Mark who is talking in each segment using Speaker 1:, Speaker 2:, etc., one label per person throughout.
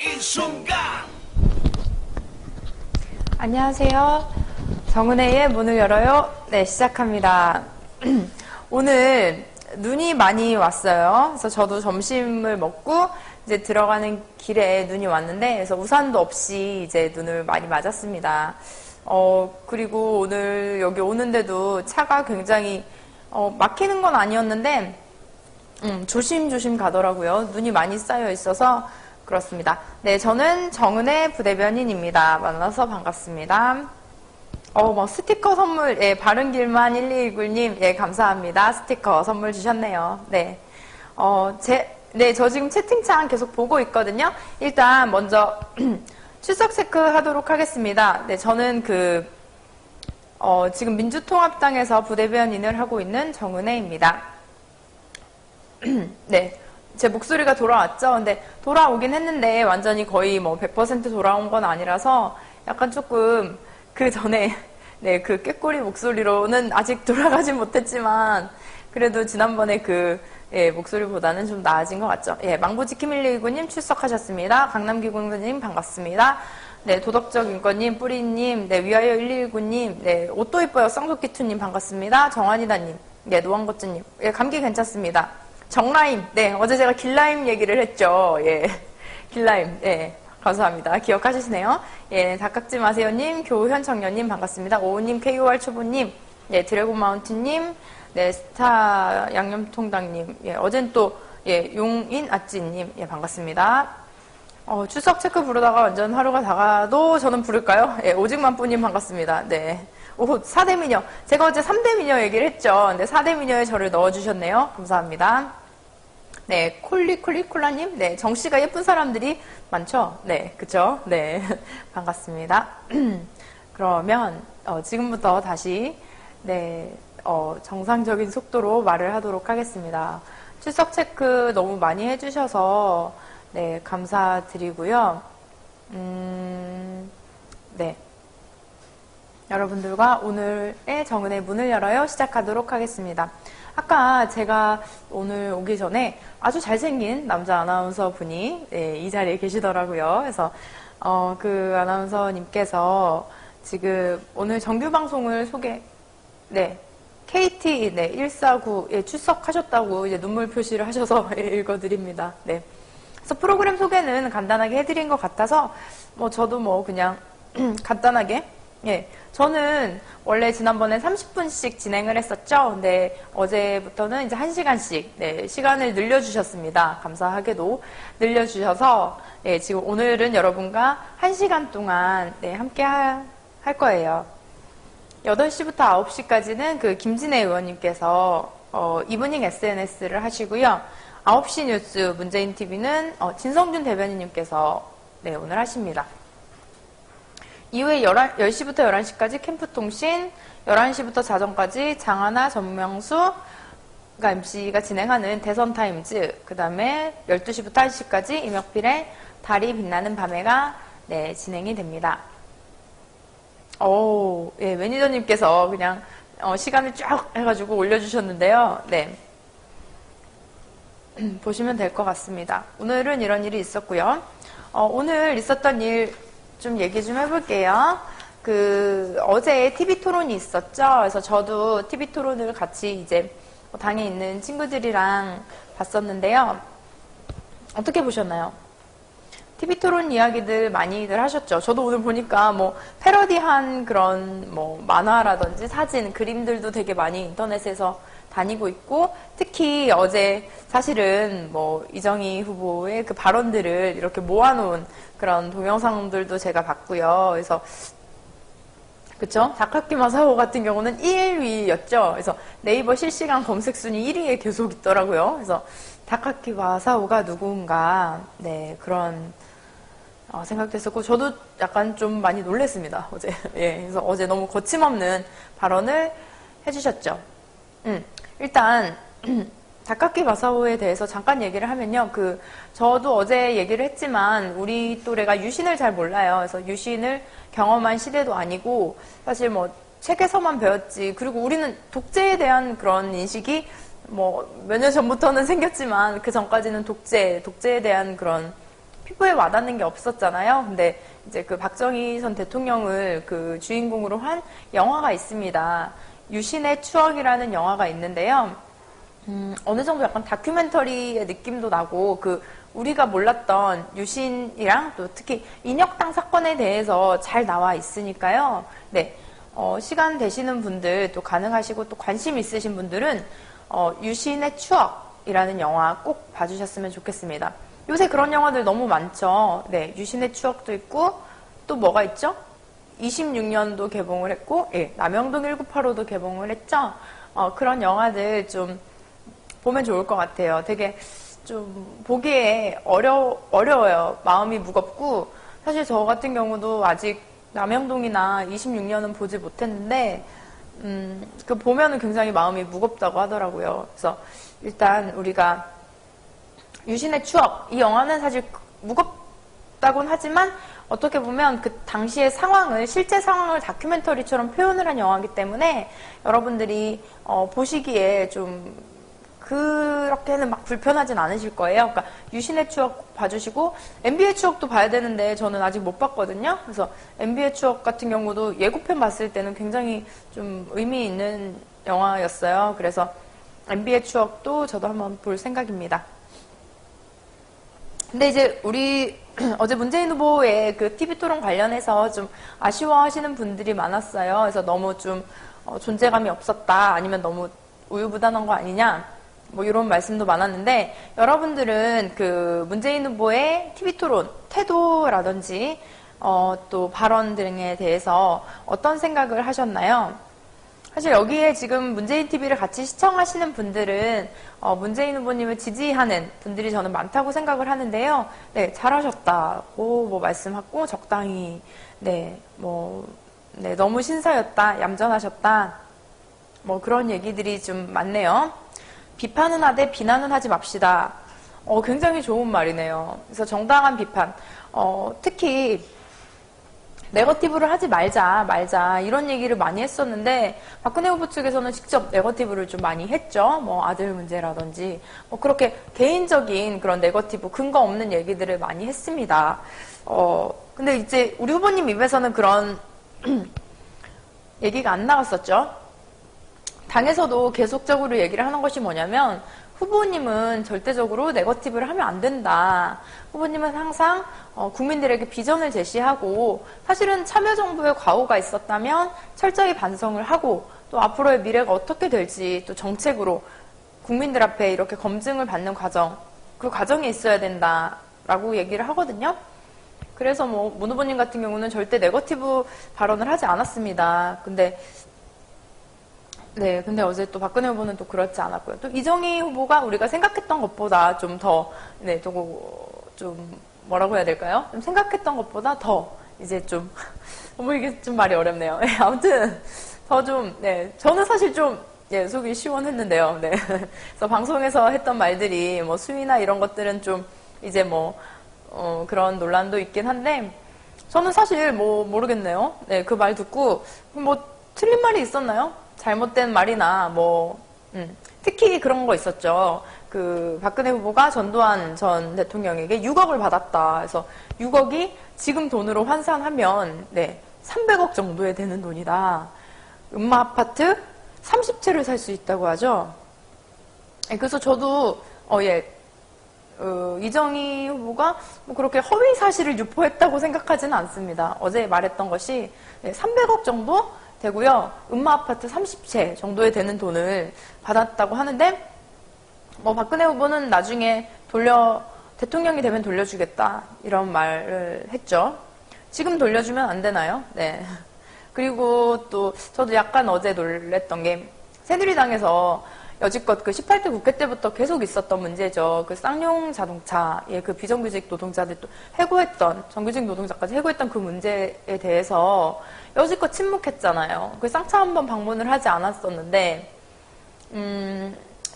Speaker 1: 이 순간
Speaker 2: 안녕하세요. 정은혜의 문을 열어요. 네, 시작합니다. 오늘 눈이 많이 왔어요. 그래서 저도 점심을 먹고 이제 들어가는 길에 눈이 왔는데, 그래서 우산도 없이 이제 눈을 많이 맞았습니다. 그리고 오늘 여기 오는데도 차가 굉장히, 막히는 건 아니었는데, 조심조심 가더라고요. 눈이 많이 쌓여 있어서 그렇습니다. 네, 저는 정은혜 부대변인입니다. 만나서 반갑습니다. 스티커 선물, 예, 바른길만 1219님, 예, 감사합니다. 스티커 선물 주셨네요. 네. 저 지금 채팅창 계속 보고 있거든요. 일단 먼저 출석 체크 하도록 하겠습니다. 네, 저는 지금 민주통합당에서 부대변인을 하고 있는 정은혜입니다. 네. 제 목소리가 돌아왔죠? 근데 돌아오긴 했는데 완전히 거의 100% 돌아온 건 아니라서 약간 조금 그 전에 네, 그 꾀꼬리 목소리로는 아직 돌아가진 못했지만 그래도 지난번에 목소리보다는 좀 나아진 것 같죠? 예, 망부지킴119님 출석하셨습니다. 강남기공사님 반갑습니다. 네, 도덕적 인권님, 뿌리님, 네, 위하여 119님, 네, 옷도 이뻐요 쌍속기투님 반갑습니다. 정환이다님, 네, 노왕고쯔님, 예, 감기 괜찮습니다. 정라임, 네, 어제 제가 길라임 얘기를 했죠. 예, 길라임, 예, 감사합니다. 기억하시네요. 예, 닭깎지 마세요님, 교현 청년님 반갑습니다. 오우님, KOR 초보님, 예, 드래곤 마운틴님, 네, 스타 양념통닭님, 예, 어젠 또, 예, 용인 아찌님, 예, 반갑습니다. 출석 체크 부르다가 완전 하루가 다가도 저는 부를까요? 예, 오직만뿌님 반갑습니다. 네. 오, 4대 미녀. 제가 어제 3대 미녀 얘기를 했죠. 근데 4대 미녀에 저를 넣어주셨네요. 감사합니다. 네, 콜라님. 네, 정씨가 예쁜 사람들이 많죠? 네, 그쵸? 네, 반갑습니다. 그러면, 지금부터 다시, 네, 정상적인 속도로 말을 하도록 하겠습니다. 출석 체크 너무 많이 해주셔서, 네, 감사드리고요. 네. 여러분들과 오늘의 정은의 문을 열어요 시작하도록 하겠습니다. 아까 제가 오늘 오기 전에 아주 잘생긴 남자 아나운서 분이 이 자리에 계시더라고요. 그래서 그 아나운서님께서 지금 오늘 정규 방송을 KT 149에 출석하셨다고 이제 눈물 표시를 하셔서 읽어드립니다. 네. 그래서 프로그램 소개는 간단하게 해드린 것 같아서 저도 그냥 간단하게 저는 원래 지난번에 30분씩 진행을 했었죠. 근데 어제부터는 이제 1시간씩 시간을 늘려주셨습니다. 감사하게도 늘려주셔서 지금 오늘은 여러분과 1시간 동안 함께 할 거예요. 8시부터 9시까지는 그 김진애 의원님께서 이브닝 SNS를 하시고요. 9시 뉴스 문재인 TV는 진성준 대변인님께서 오늘 하십니다. 이후에 10시부터 11시까지 캠프통신, 11시부터 자정까지 장하나, 전명수가 MC가 진행하는 대선타임즈, 그 다음에 12시부터 1시까지 임혁필의 달이 빛나는 밤에가 진행이 됩니다. 예, 매니저님께서 그냥 시간을 쫙 해가지고 올려주셨는데요. 네. 보시면 될 것 같습니다. 오늘은 이런 일이 있었고요. 오늘 있었던 일 좀 얘기 좀 해볼게요. 어제 TV 토론이 있었죠. 그래서 저도 TV 토론을 같이 이제 당에 있는 친구들이랑 봤었는데요. 어떻게 보셨나요? TV 토론 이야기들 많이들 하셨죠. 저도 오늘 보니까 패러디한 그런 만화라든지 사진, 그림들도 되게 많이 인터넷에서 다니고 있고, 특히 어제 사실은 이정희 후보의 그 발언들을 이렇게 모아놓은 그런 동영상들도 제가 봤고요. 그래서 그쵸? 다카키 마사오 같은 경우는 1위였죠. 그래서 네이버 실시간 검색 순위 1위에 계속 있더라고요. 그래서 다카키 마사오가 누군가 그런 생각도 했었고, 저도 약간 좀 많이 놀랬습니다, 어제. 예, 그래서 어제 너무 거침없는 발언을 해주셨죠. 일단, 다카키 마사오에 대해서 잠깐 얘기를 하면요. 저도 어제 얘기를 했지만, 우리 또래가 유신을 잘 몰라요. 그래서 유신을 경험한 시대도 아니고, 사실 책에서만 배웠지. 그리고 우리는 독재에 대한 그런 인식이 몇 년 전부터는 생겼지만, 그 전까지는 독재에 대한 그런 피부에 와닿는 게 없었잖아요. 근데 이제 그 박정희 전 대통령을 그 주인공으로 한 영화가 있습니다. 유신의 추억이라는 영화가 있는데요. 어느 정도 약간 다큐멘터리의 느낌도 나고, 우리가 몰랐던 유신이랑 또 특히 인혁당 사건에 대해서 잘 나와 있으니까요. 네. 시간 되시는 분들, 또 가능하시고 또 관심 있으신 분들은, 유신의 추억이라는 영화 꼭 봐주셨으면 좋겠습니다. 요새 그런 영화들 너무 많죠. 네. 유신의 추억도 있고, 또 뭐가 있죠? 26년도 개봉을 했고, 예, 남영동 1985도 개봉을 했죠. 그런 영화들 좀 보면 좋을 것 같아요. 되게 좀 보기에 어려워요. 마음이 무겁고, 사실 저 같은 경우도 아직 남영동이나 26년은 보지 못했는데, 그 보면은 굉장히 마음이 무겁다고 하더라고요. 그래서 일단 우리가 유신의 추억, 이 영화는 사실 무겁다곤 하지만 어떻게 보면 그 당시의 상황을, 실제 상황을 다큐멘터리처럼 표현을 한 영화이기 때문에 여러분들이 보시기에 좀 그렇게는 막 불편하진 않으실 거예요. 그러니까 유신의 추억 봐주시고, MB의 추억도 봐야 되는데 저는 아직 못 봤거든요. 그래서 MB의 추억 같은 경우도 예고편 봤을 때는 굉장히 좀 의미 있는 영화였어요. 그래서 MB의 추억도 저도 한번 볼 생각입니다. 근데 이제 우리 어제 문재인 후보의 그 TV 토론 관련해서 좀 아쉬워하시는 분들이 많았어요. 그래서 너무 좀 존재감이 없었다, 아니면 너무 우유부단한 거 아니냐, 뭐 이런 말씀도 많았는데, 여러분들은 그 문재인 후보의 TV 토론 태도라든지 또 발언 등에 대해서 어떤 생각을 하셨나요? 사실 여기에 지금 문재인 TV를 같이 시청하시는 분들은 문재인 후보님을 지지하는 분들이 저는 많다고 생각을 하는데요. 네, 잘하셨다고 뭐 말씀하고, 적당히, 네, 네, 너무 신사였다, 얌전하셨다, 뭐 그런 얘기들이 좀 많네요. 비판은 하되 비난은 하지 맙시다. 굉장히 좋은 말이네요. 그래서 정당한 비판, 특히 네거티브를 하지 말자 이런 얘기를 많이 했었는데, 박근혜 후보 측에서는 직접 네거티브를 좀 많이 했죠. 뭐 아들 문제라든지 뭐 그렇게 개인적인 그런 네거티브, 근거 없는 얘기들을 많이 했습니다. 근데 이제 우리 후보님 입에서는 그런 얘기가 안 나왔었죠. 당에서도 계속적으로 얘기를 하는 것이 뭐냐면, 후보님은 절대적으로 네거티브를 하면 안 된다. 후보님은 항상 국민들에게 비전을 제시하고, 사실은 참여정부의 과오가 있었다면 철저히 반성을 하고, 또 앞으로의 미래가 어떻게 될지 또 정책으로 국민들 앞에 이렇게 검증을 받는 과정, 그 과정이 있어야 된다라고 얘기를 하거든요. 그래서 뭐 문 후보님 같은 경우는 절대 네거티브 발언을 하지 않았습니다. 근데 어제 또 박근혜 후보는 또 그렇지 않았고요. 또 이정희 후보가 우리가 생각했던 것보다 좀 더, 좀 뭐라고 해야 될까요? 좀 생각했던 것보다 더 이제 좀, 이게 좀 말이 어렵네요. 아무튼 더 좀, 저는 사실 좀, 속이 시원했는데요. 네. 그래서 방송에서 했던 말들이 뭐 수위나 이런 것들은 좀 이제 그런 논란도 있긴 한데, 저는 사실 모르겠네요. 네, 그 말 듣고 틀린 말이 있었나요? 잘못된 말이나 특히 그런 거 있었죠. 그 박근혜 후보가 전두환 전 대통령에게 6억을 받았다. 그래서 6억이 지금 돈으로 환산하면 300억 정도에 되는 돈이다. 음마 아파트 30채를 살 수 있다고 하죠. 그래서 저도 이정희 후보가 그렇게 허위 사실을 유포했다고 생각하지는 않습니다. 어제 말했던 것이 300억 정도 되고요. 음마 아파트 30채 정도에 되는 돈을 받았다고 하는데, 박근혜 후보는 나중에 대통령이 되면 돌려주겠다, 이런 말을 했죠. 지금 돌려주면 안 되나요? 네. 그리고 또 저도 약간 어제 놀랬던 게, 새누리당에서 여지껏 그 18대 국회 때부터 계속 있었던 문제죠. 그 쌍용 자동차의 그 비정규직 노동자들 또 해고했던, 정규직 노동자까지 해고했던 그 문제에 대해서 여지껏 침묵했잖아요. 그 쌍차 한번 방문을 하지 않았었는데,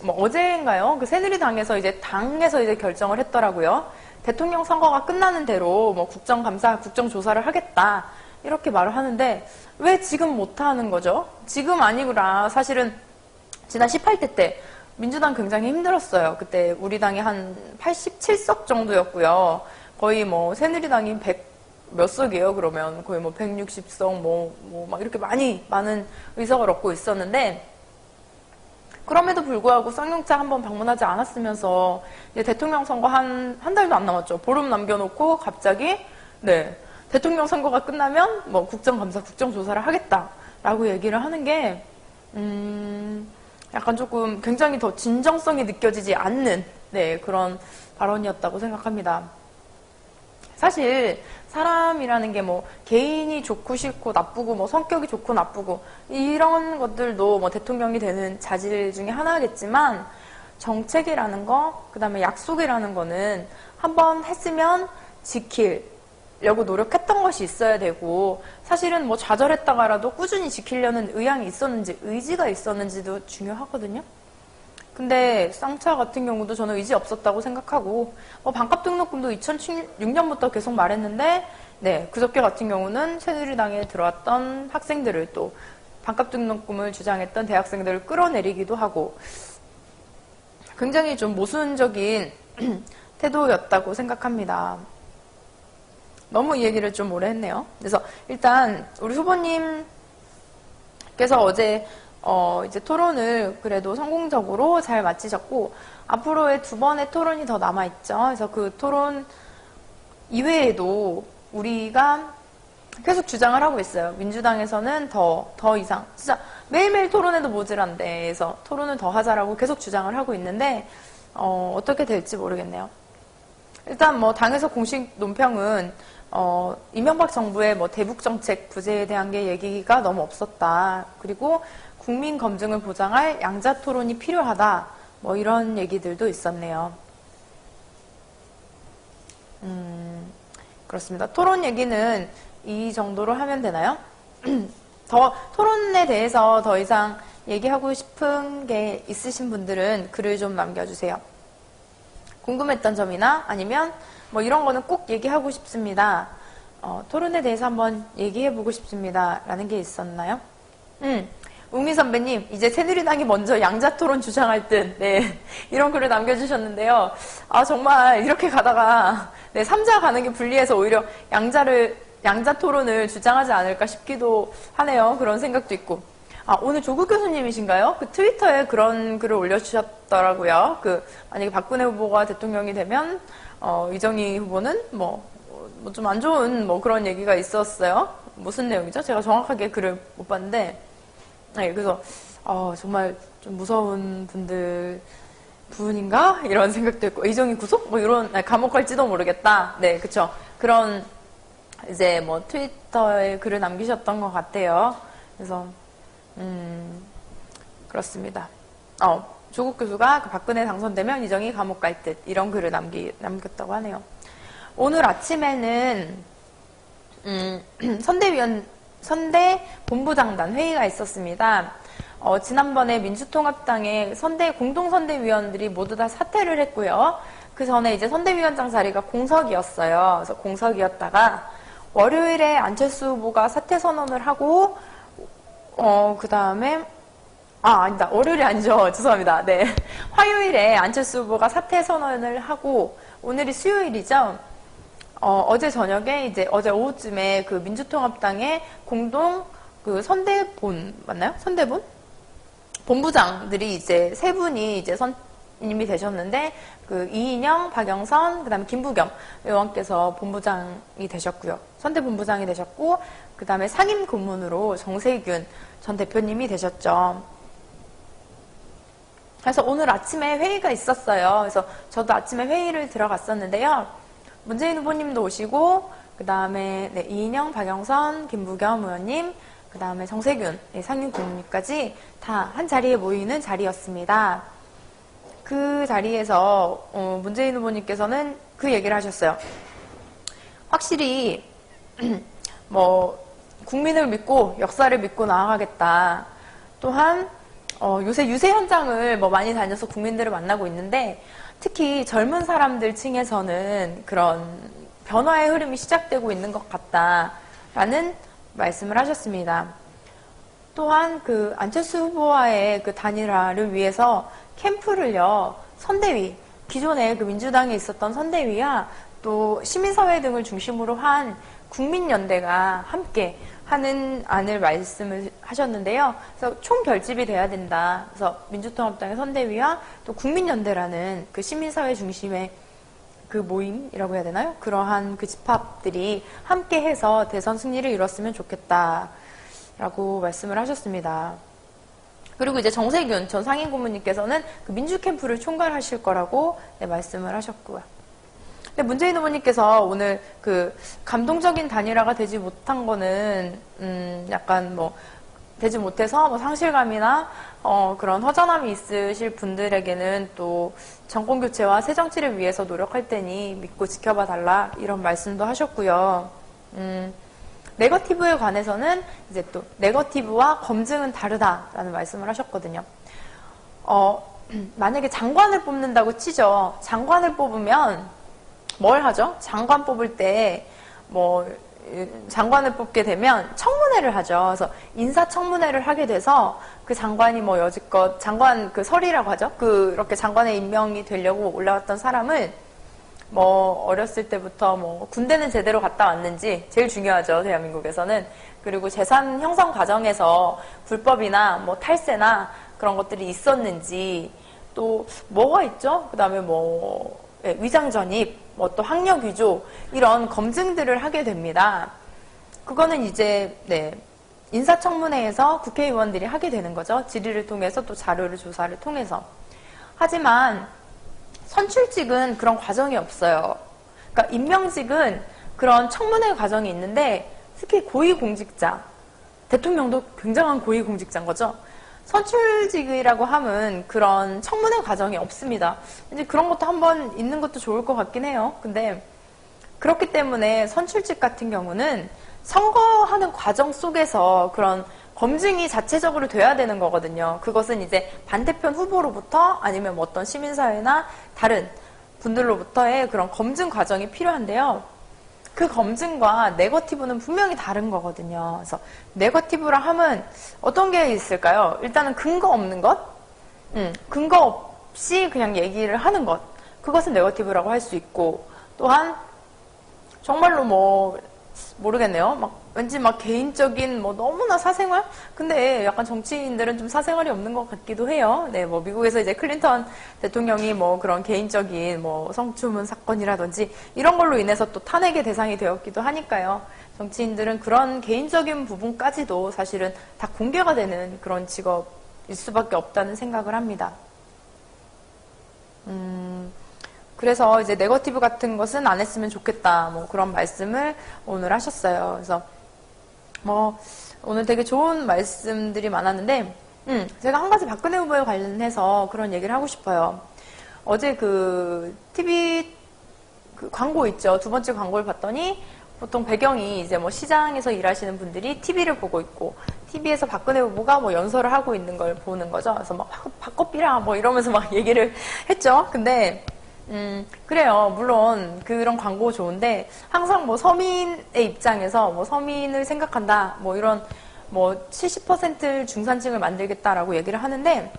Speaker 2: 어제인가요? 그 새누리당에서 당에서 결정을 했더라고요. 대통령 선거가 끝나는 대로 국정감사, 국정조사를 하겠다, 이렇게 말을 하는데, 왜 지금 못하는 거죠? 지금 아니구나. 사실은 지난 18대 때 민주당 굉장히 힘들었어요. 그때 우리 당이 한 87석 정도였고요. 거의 뭐 새누리당이 100 몇 석이에요, 그러면? 거의 뭐 160석, 막 이렇게 많은 의석을 얻고 있었는데, 그럼에도 불구하고 쌍용차 한번 방문하지 않았으면서, 이제 대통령 선거 한 달도 안 남았죠. 보름 남겨놓고 갑자기, 네, 대통령 선거가 끝나면 뭐 국정감사, 국정조사를 하겠다라고 얘기를 하는 게, 약간 조금 굉장히 더 진정성이 느껴지지 않는, 네, 그런 발언이었다고 생각합니다. 사실 사람이라는 게 뭐 개인이 좋고 싫고 나쁘고 뭐 성격이 좋고 나쁘고 이런 것들도 뭐 대통령이 되는 자질 중에 하나겠지만, 정책이라는 거, 그 다음에 약속이라는 거는 한번 했으면 지키려고 노력했던 것이 있어야 되고, 사실은 뭐 좌절했다가라도 꾸준히 지키려는 의향이 있었는지, 의지가 있었는지도 중요하거든요. 근데 쌍차 같은 경우도 저는 의지 없었다고 생각하고, 반값 등록금도 2006년부터 계속 말했는데, 네, 그저께 같은 경우는 새누리당에 들어왔던 학생들을, 또 반값 등록금을 주장했던 대학생들을 끌어내리기도 하고, 굉장히 좀 모순적인 태도였다고 생각합니다. 너무 이 얘기를 좀 오래 했네요. 그래서 일단 우리 후보님께서 어제 이제 토론을 그래도 성공적으로 잘 마치셨고, 앞으로의 2번의 토론이 더 남아있죠. 그래서 그 토론 이외에도 우리가 계속 주장을 하고 있어요. 민주당에서는 더 이상, 진짜 매일매일 토론해도 모자란데, 그래서 토론을 더 하자라고 계속 주장을 하고 있는데, 어떻게 될지 모르겠네요. 일단 뭐 당에서 공식 논평은 이명박 정부의 뭐 대북 정책 부재에 대한 게 얘기가 너무 없었다. 그리고 국민 검증을 보장할 양자 토론이 필요하다. 뭐 이런 얘기들도 있었네요. 그렇습니다. 토론 얘기는 이 정도로 하면 되나요? 토론에 대해서 더 이상 얘기하고 싶은 게 있으신 분들은 글을 좀 남겨주세요. 궁금했던 점이나 아니면 뭐 이런 거는 꼭 얘기하고 싶습니다. 토론에 대해서 한번 얘기해보고 싶습니다. 라는 게 있었나요? 웅미 선배님, 이제 새누리당이 먼저 양자토론 주장할 듯, 네, 이런 글을 남겨주셨는데요. 정말 이렇게 가다가, 네, 3자 가는 게 불리해서 오히려 양자토론을 주장하지 않을까 싶기도 하네요. 그런 생각도 있고. 오늘 조국 교수님이신가요? 그 트위터에 그런 글을 올려주셨더라고요. 만약에 박근혜 후보가 대통령이 되면, 이정희 후보는 좀 안 좋은 그런 얘기가 있었어요. 무슨 내용이죠? 제가 정확하게 글을 못 봤는데, 네, 그래서 정말 좀 무서운 분인가? 이런 생각도 있고, 이정희 구속? 이런, 감옥 갈지도 모르겠다. 네, 그쵸. 그런 이제 트위터에 글을 남기셨던 것 같아요. 그래서 그렇습니다. 조국 교수가 박근혜 당선되면 이정희 감옥 갈 듯, 이런 글을 남겼다고 하네요. 오늘 아침에는 선대 본부장단 회의가 있었습니다. 지난번에 민주통합당의 공동선대위원들이 모두 다 사퇴를 했고요. 그 전에 이제 선대위원장 자리가 공석이었어요. 그래서 공석이었다가 월요일에 안철수 후보가 사퇴 선언을 하고, 그 다음에 아니다. 월요일이 아니죠. 죄송합니다. 네. 화요일에 안철수 후보가 사퇴 선언을 하고, 오늘이 수요일이죠. 어제 저녁에 어제 오후쯤에 그 민주통합당의 공동 선대본 맞나요? 선대본? 본부장들이 이제 3분이 이제 선임이 되셨는데, 이인영, 박영선, 그 다음에 김부겸 의원께서 본부장이 되셨고요. 선대본부장이 되셨고, 그 다음에 상임 고문으로 정세균 전 대표님이 되셨죠. 그래서 오늘 아침에 회의가 있었어요. 그래서 저도 아침에 회의를 들어갔었는데요. 문재인 후보님도 오시고, 그 다음에 이인영, 박영선, 김부겸 의원님, 그 다음에 정세균 상임 고문님까지 다 한 자리에 모이는 자리였습니다. 그 자리에서 문재인 후보님께서는 그 얘기를 하셨어요. 확실히 국민을 믿고 역사를 믿고 나아가겠다. 또한 요새 유세 현장을 많이 다녀서 국민들을 만나고 있는데, 특히 젊은 사람들 층에서는 그런 변화의 흐름이 시작되고 있는 것 같다라는 말씀을 하셨습니다. 또한 안철수 후보와의 단일화를 위해서 캠프를요, 선대위, 기존에 민주당에 있었던 선대위와 또 시민사회 등을 중심으로 한 국민연대가 함께 하는 안을 말씀을 하셨는데요. 그래서 총결집이 돼야 된다. 그래서 민주통합당의 선대위와 또 국민연대라는 그 시민사회 중심의 그 모임이라고 해야 되나요? 그러한 그 집합들이 함께 해서 대선 승리를 이뤘으면 좋겠다라고 말씀을 하셨습니다. 그리고 이제 정세균 전 상임고문님께서는 그 민주캠프를 총괄하실 거라고 말씀을 하셨고요. 근데 문재인 후보님께서 오늘 그 감동적인 단일화가 되지 못한 거는 약간 뭐 되지 못해서 뭐 상실감이나 그런 허전함이 있으실 분들에게는 또 정권 교체와 새 정치를 위해서 노력할 테니 믿고 지켜봐 달라 이런 말씀도 하셨고요. 네거티브에 관해서는 이제 또 네거티브와 검증은 다르다라는 말씀을 하셨거든요. 만약에 장관을 뽑는다고 치죠. 장관을 뽑으면 뭘 하죠? 장관 뽑을 때 뭐 장관을 뽑게 되면 청문회를 하죠. 그래서 인사청문회를 하게 돼서 그 장관이 뭐 여지껏 장관 그 설이라고 하죠. 그렇게 장관에 임명이 되려고 올라왔던 사람을 뭐 어렸을 때부터 뭐 군대는 제대로 갔다 왔는지 제일 중요하죠. 대한민국에서는. 그리고 재산 형성 과정에서 불법이나 뭐 탈세나 그런 것들이 있었는지 또 뭐가 있죠? 그다음에 뭐 위장 전입, 뭐 또 학력 위조 이런 검증들을 하게 됩니다. 그거는 이제 인사청문회에서 국회의원들이 하게 되는 거죠. 질의를 통해서 또 자료를 조사를 통해서. 하지만 선출직은 그런 과정이 없어요. 그러니까 임명직은 그런 청문회 과정이 있는데 특히 고위공직자, 대통령도 굉장한 고위공직자인 거죠. 선출직이라고 하면 그런 청문회 과정이 없습니다. 이제 그런 것도 한번 있는 것도 좋을 것 같긴 해요. 근데 그렇기 때문에 선출직 같은 경우는 선거하는 과정 속에서 그런 검증이 자체적으로 돼야 되는 거거든요. 그것은 이제 반대편 후보로부터 아니면 뭐 어떤 시민사회나 다른 분들로부터의 그런 검증 과정이 필요한데요. 그 검증과 네거티브는 분명히 다른 거거든요. 그래서 네거티브라 하면 어떤 게 있을까요? 일단은 근거 없는 것, 근거 없이 그냥 얘기를 하는 것, 그것은 네거티브라고 할 수 있고, 또한 정말로 뭐 모르겠네요. 막 왠지 막 개인적인 뭐 너무나 사생활? 근데 약간 정치인들은 좀 사생활이 없는 것 같기도 해요. 네, 뭐 미국에서 이제 클린턴 대통령이 뭐 그런 개인적인 뭐 성추문 사건이라든지 이런 걸로 인해서 또 탄핵의 대상이 되었기도 하니까요. 정치인들은 그런 개인적인 부분까지도 사실은 다 공개가 되는 그런 직업일 수밖에 없다는 생각을 합니다. 그래서 이제 네거티브 같은 것은 안 했으면 좋겠다. 뭐 그런 말씀을 오늘 하셨어요. 그래서 뭐 오늘 되게 좋은 말씀들이 많았는데 제가 한 가지 박근혜 후보에 관련해서 그런 얘기를 하고 싶어요. 어제 그 TV 그 광고 있죠. 두 번째 광고를 봤더니 보통 배경이 이제 뭐 시장에서 일하시는 분들이 TV를 보고 있고 TV에서 박근혜 후보가 뭐 연설을 하고 있는 걸 보는 거죠. 그래서 막 바꿔삐라 뭐 이러면서 막 얘기를 했죠. 근데 그래요. 물론 그런 광고 좋은데 항상 뭐 서민의 입장에서 뭐 서민을 생각한다. 뭐 이런 뭐 70% 중산층을 만들겠다라고 얘기를 하는데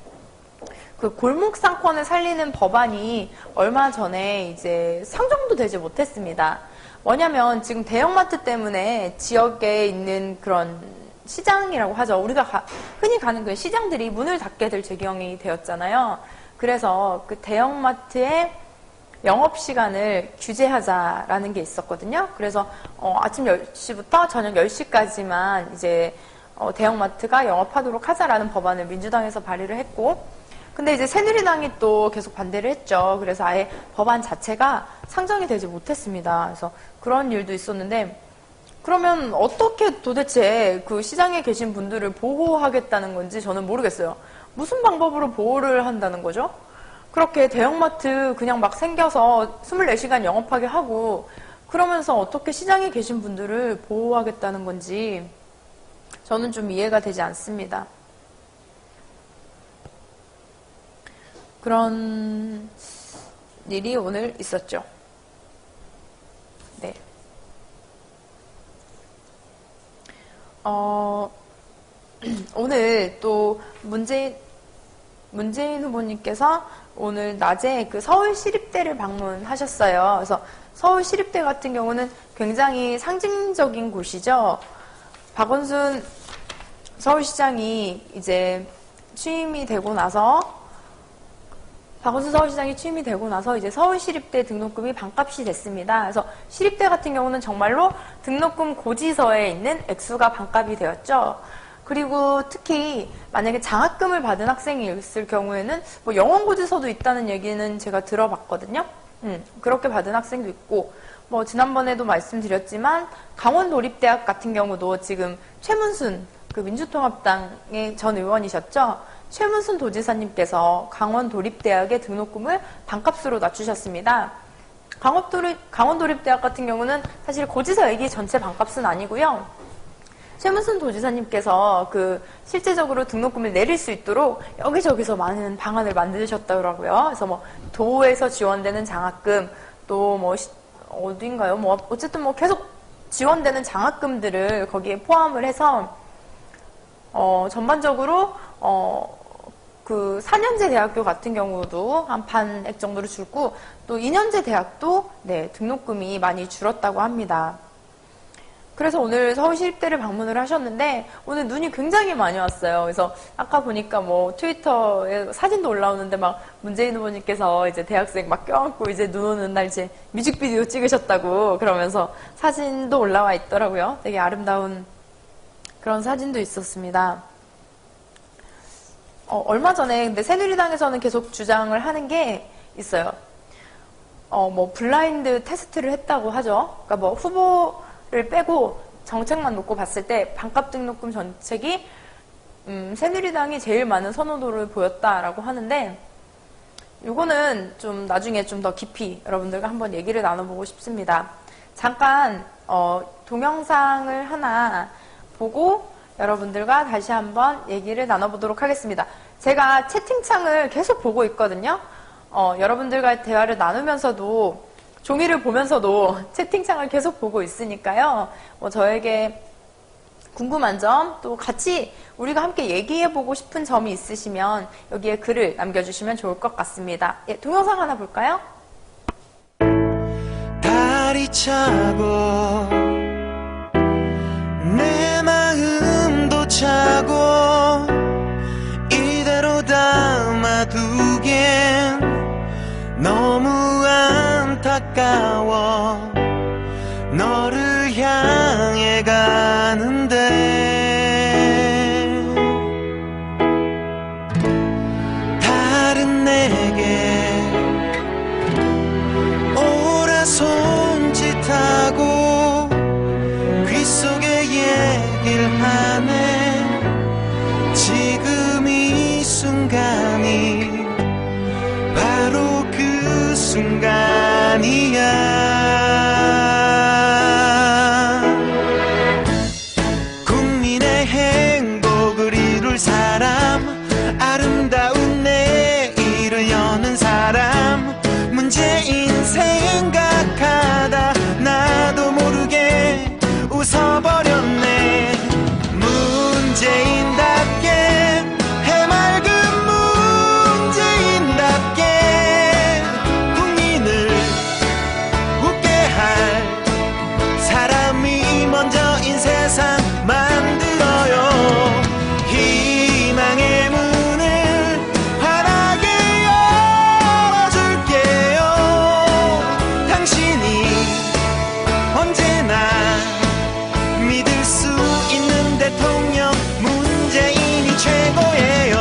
Speaker 2: 그 골목 상권을 살리는 법안이 얼마 전에 이제 상정도 되지 못했습니다. 뭐냐면 지금 대형마트 때문에 지역에 있는 그런 시장이라고 하죠. 우리가 흔히 가는 그 시장들이 문을 닫게 될 지경이 되었잖아요. 그래서 그 대형마트의 영업시간을 규제하자라는 게 있었거든요. 그래서 아침 10시부터 저녁 10시까지만 이제 대형마트가 영업하도록 하자라는 법안을 민주당에서 발의를 했고 근데 이제 새누리당이 또 계속 반대를 했죠. 그래서 아예 법안 자체가 상정이 되지 못했습니다. 그래서 그런 일도 있었는데 그러면 어떻게 도대체 그 시장에 계신 분들을 보호하겠다는 건지 저는 모르겠어요. 무슨 방법으로 보호를 한다는 거죠? 그렇게 대형마트 그냥 막 생겨서 24시간 영업하게 하고 그러면서 어떻게 시장에 계신 분들을 보호하겠다는 건지 저는 좀 이해가 되지 않습니다. 그런 일이 오늘 있었죠. 네. 오늘 또 문재인 후보님께서 오늘 낮에 그 서울시립대를 방문하셨어요. 그래서 서울시립대 같은 경우는 굉장히 상징적인 곳이죠. 박원순 서울시장이 이제 취임이 되고 나서 이제 서울시립대 등록금이 반값이 됐습니다. 그래서 시립대 같은 경우는 정말로 등록금 고지서에 있는 액수가 반값이 되었죠. 그리고 특히 만약에 장학금을 받은 학생이 있을 경우에는 뭐 영원 고지서도 있다는 얘기는 제가 들어봤거든요. 그렇게 받은 학생도 있고, 뭐 지난번에도 말씀드렸지만 강원도립대학 같은 경우도 지금 최문순 그 민주통합당의 전 의원이셨죠. 최문순 도지사님께서 강원도립대학의 등록금을 반값으로 낮추셨습니다. 강원도립대학 같은 경우는 사실 고지서액이 전체 반값은 아니고요. 최문순 도지사님께서 그 실제적으로 등록금을 내릴 수 있도록 여기저기서 많은 방안을 만드셨더라고요. 그래서 뭐 도에서 지원되는 장학금, 또 뭐 어딘가요? 뭐 어쨌든 뭐 계속 지원되는 장학금들을 거기에 포함을 해서 전반적으로 그 4년제 대학교 같은 경우도 한 반액 정도를 줄고, 또 2년제 대학도 네, 등록금이 많이 줄었다고 합니다. 그래서 오늘 서울시립대를 방문을 하셨는데 오늘 눈이 굉장히 많이 왔어요. 그래서 아까 보니까 뭐 트위터에 사진도 올라오는데 막 문재인 후보님께서 이제 대학생 막 껴안고 이제 눈 오는 날 이제 뮤직비디오 찍으셨다고 그러면서 사진도 올라와 있더라고요. 되게 아름다운 그런 사진도 있었습니다. 얼마 전에 근데 새누리당에서는 계속 주장을 하는 게 있어요. 뭐 블라인드 테스트를 했다고 하죠. 그러니까 뭐 후보를 빼고 정책만 놓고 봤을 때 반값 등록금 정책이 새누리당이 제일 많은 선호도를 보였다라고 하는데, 이거는 좀 나중에 좀 더 깊이 여러분들과 한번 얘기를 나눠보고 싶습니다. 잠깐 동영상을 하나 보고 여러분들과 다시 한번 얘기를 나눠보도록 하겠습니다. 제가 채팅창을 계속 보고 있거든요. 여러분들과 대화를 나누면서도 종이를 보면서도 채팅창을 계속 보고 있으니까요. 저에게 궁금한 점, 또 같이 우리가 함께 얘기해보고 싶은 점이 있으시면 여기에 글을 남겨주시면 좋을 것 같습니다. 예, 동영상 하나 볼까요?
Speaker 1: 달이 차고 내 마음도 차고 이대로 담아두기엔 너무 안타까워. 너를 향해 가는데 다른 내게 오라 손짓하고 귓속에 얘기를 하네. 지금 이 순간이 바로 그 순간이야. 국민의 행복을 이룰 사람, 아름다운 내일을 여는 사람, 문재인 생각하다 나도 모르게 웃어버렸네. 문재인답게 해맑은 문재인답게 국민을 웃게 할 사람이 먼저인 세상 만들어요. 희망의 문을 환하게 열어줄게요. 당신이 언제나 믿을 수 있는 대통령 문재인이 최고예요.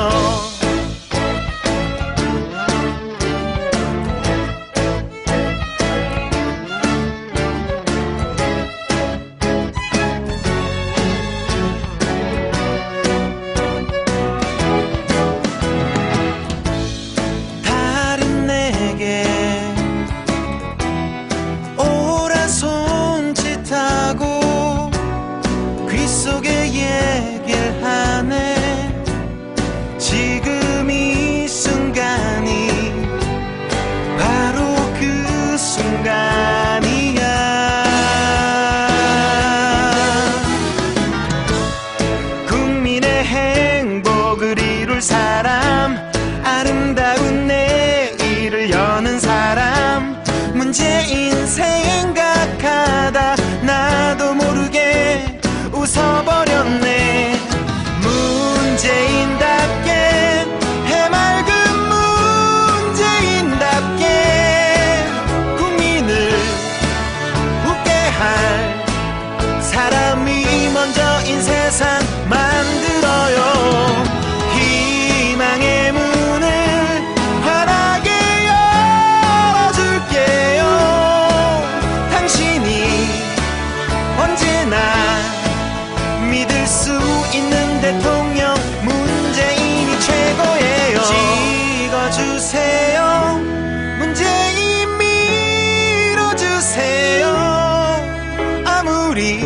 Speaker 1: 세상 만들어요. 희망의 문을 환하게 열어줄게요. 당신이 언제나 믿을 수 있는 대통령 문재인이 최고예요. 찍어주세요. 문재인 밀어주세요. 아무리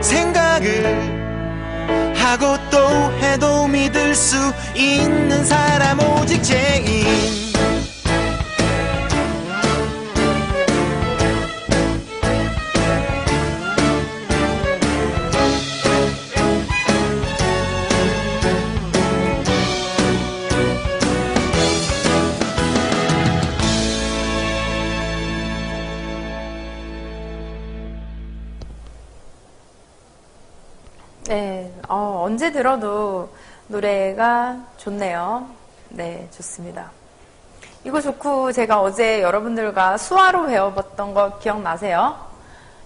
Speaker 1: 생각을 하고 또 해도 믿을 수 있는 사람 오직 제인.
Speaker 2: 네, 언제 들어도 노래가 좋네요. 네, 좋습니다. 이거 좋고 제가 어제 여러분들과 수화로 배워봤던 거 기억나세요?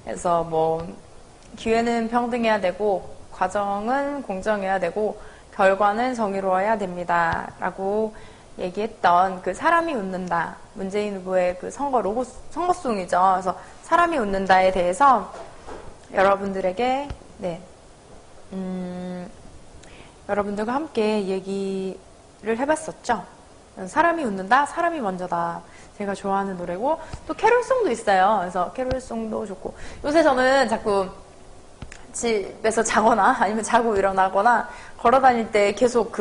Speaker 2: 그래서 뭐 기회는 평등해야 되고 과정은 공정해야 되고 결과는 정의로워야 됩니다. 라고 얘기했던 그 사람이 웃는다. 문재인 후보의 그 선거송이죠. 그래서 사람이 웃는다에 대해서 여러분들에게 여러분들과 함께 얘기를 해봤었죠. 사람이 웃는다, 사람이 먼저다. 제가 좋아하는 노래고 또 캐롤송도 있어요. 그래서 캐롤송도 좋고 요새 저는 자꾸 집에서 자거나 아니면 자고 일어나거나 걸어 다닐 때 계속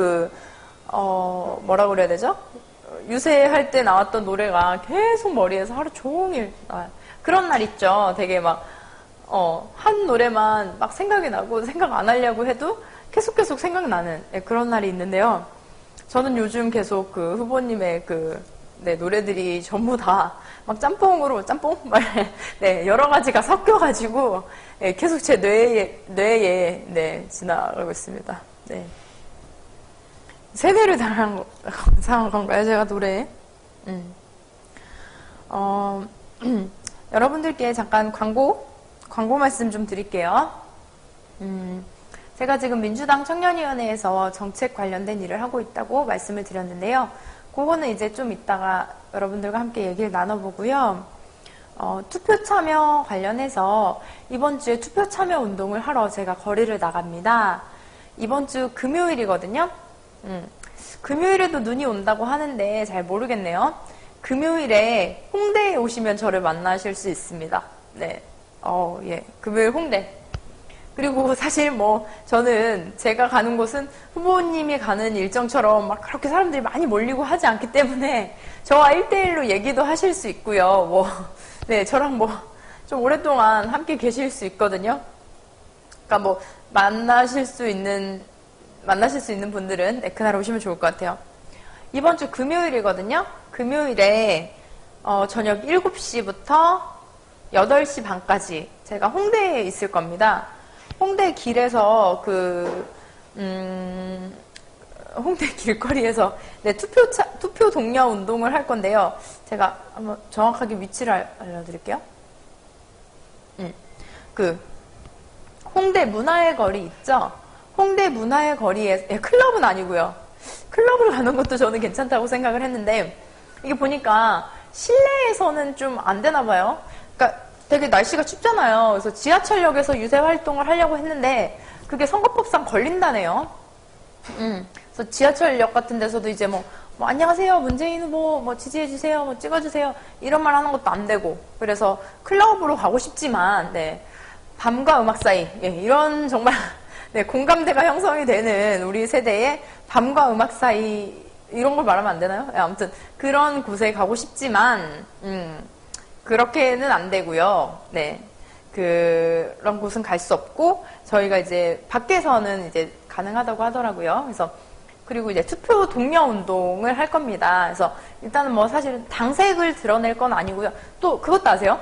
Speaker 2: 뭐라고 그래야 되죠? 유세할 때 나왔던 노래가 계속 머리에서 하루 종일 나와요. 그런 날 있죠. 되게 한 노래만 막 생각이 나고 생각 안 하려고 해도 계속 생각이 나는 그런 날이 있는데요. 저는 요즘 계속 그 후보님의 노래들이 전부 다 막 짬뽕? 여러 가지가 섞여가지고 계속 제 뇌에 지나가고 있습니다. 네. 세대를 당한 건가요, 제가 노래에? 여러분들께 잠깐 광고 말씀 좀 드릴게요. 제가 지금 민주당 청년위원회에서 정책 관련된 일을 하고 있다고 말씀을 드렸는데요. 그거는 이제 좀 이따가 여러분들과 함께 얘기를 나눠보고요. 투표 참여 관련해서 이번 주에 투표 참여 운동을 하러 제가 거리를 나갑니다. 이번 주 금요일이거든요. 금요일에도 눈이 온다고 하는데 잘 모르겠네요. 금요일에 홍대에 오시면 저를 만나실 수 있습니다. 네. 금요일 홍대. 그리고 사실 저는 제가 가는 곳은 후보님이 가는 일정처럼 막 그렇게 사람들이 많이 몰리고 하지 않기 때문에 저와 1대1로 얘기도 하실 수 있고요. 저랑 좀 오랫동안 함께 계실 수 있거든요. 그러니까 만나실 수 있는 분들은 그날 오시면 좋을 것 같아요. 이번 주 금요일이거든요. 금요일에 저녁 7시부터 8시 반까지 제가 홍대에 있을 겁니다. 홍대 길에서 홍대 길거리에서 투표 독려 운동을 할 건데요. 제가 한번 정확하게 위치를 알려드릴게요. 홍대 문화의 거리 있죠? 홍대 문화의 거리에, 클럽은 아니고요. 클럽을 가는 것도 저는 괜찮다고 생각을 했는데 이게 보니까 실내에서는 좀 안 되나 봐요. 그러니까 되게 날씨가 춥잖아요. 그래서 지하철역에서 유세 활동을 하려고 했는데 그게 선거법상 걸린다네요. 그래서 지하철역 같은 데서도 이제 안녕하세요, 문재인 후보, 지지해주세요, 찍어주세요, 이런 말 하는 것도 안 되고, 그래서 클럽으로 가고 싶지만, 밤과 음악 사이, 이런 정말, 공감대가 형성이 되는 우리 세대의 밤과 음악 사이, 이런 걸 말하면 안 되나요? 아무튼, 그런 곳에 가고 싶지만, 그렇게는 안 되고요. 그런 곳은 갈 수 없고, 저희가 이제 밖에서는 이제 가능하다고 하더라고요. 그래서, 그리고 이제 투표 독려 운동을 할 겁니다. 그래서 일단은 사실은 당색을 드러낼 건 아니고요. 또 그것도 아세요?